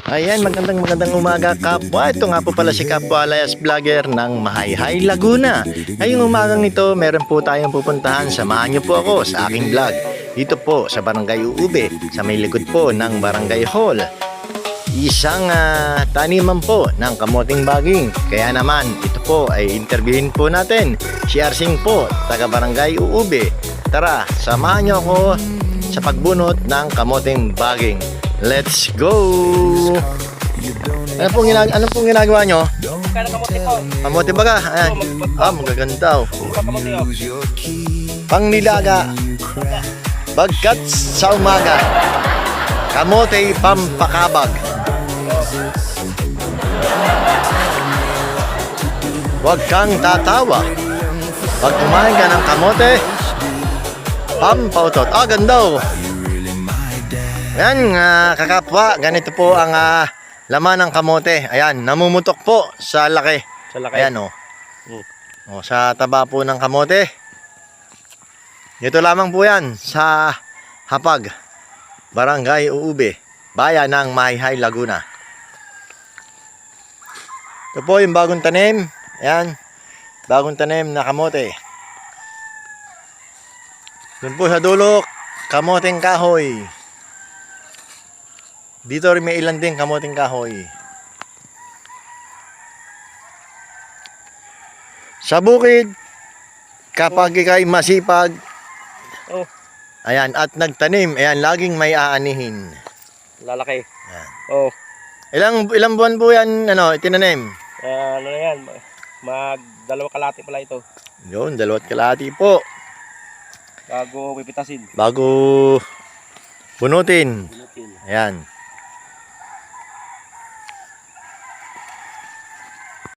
Ayan, magandang umaga kapwa. Ito nga po pala si Kapwa Alayas Vlogger ng Mahayhay, Laguna. Ngayong umagang ito, meron po tayong pupuntahan. Samahan niyo po ako sa aking vlog. Dito po sa Barangay Uube, sa may likod po ng Barangay Hall. Isang taniman po ng kamoting baging. Kaya naman, ito po ay interviewin po natin si Arsing po, taga Barangay Uube. Tara, samahan niyo ako sa pagbunot ng kamoting baging. Let's go! Ano pong ginagawa nyo? Kaya kamote po. Kamote baga? Ayan. Magaganda oh. Kamote po. Pangnilaga. Bagkat sa umaga. Kamote pampakabag. Huwag kang tatawa. Pag kumain ka ng kamote, pampautot. Ganda oh. Ayan, kakapwa, ganito po ang laman ng kamote. Ayan, namumutok po sa laki. Sa laki. Ayan oh. Sa taba po ng kamote. Dito lamang po yan sa Hapag, Barangay Uube, bayan ng Mahayhay, Laguna. Ito po yung bagong tanim. Ayan, bagong tanim na kamote. Doon po sa dulo, kamoteng kahoy. Dito rin may ilan din kamoting kahoy. Sa bukid, kapag ikay masipag, ayan, at nagtanim, ayan, laging may aanihin. Lalaki. Ayan. Oh. Ilang buwan po yan, itinanim? Ano na yan? Dalawa kalahati pala ito. Yun, 2 kalahati po. Bago pipitasin. Bago bunutin. Ayan.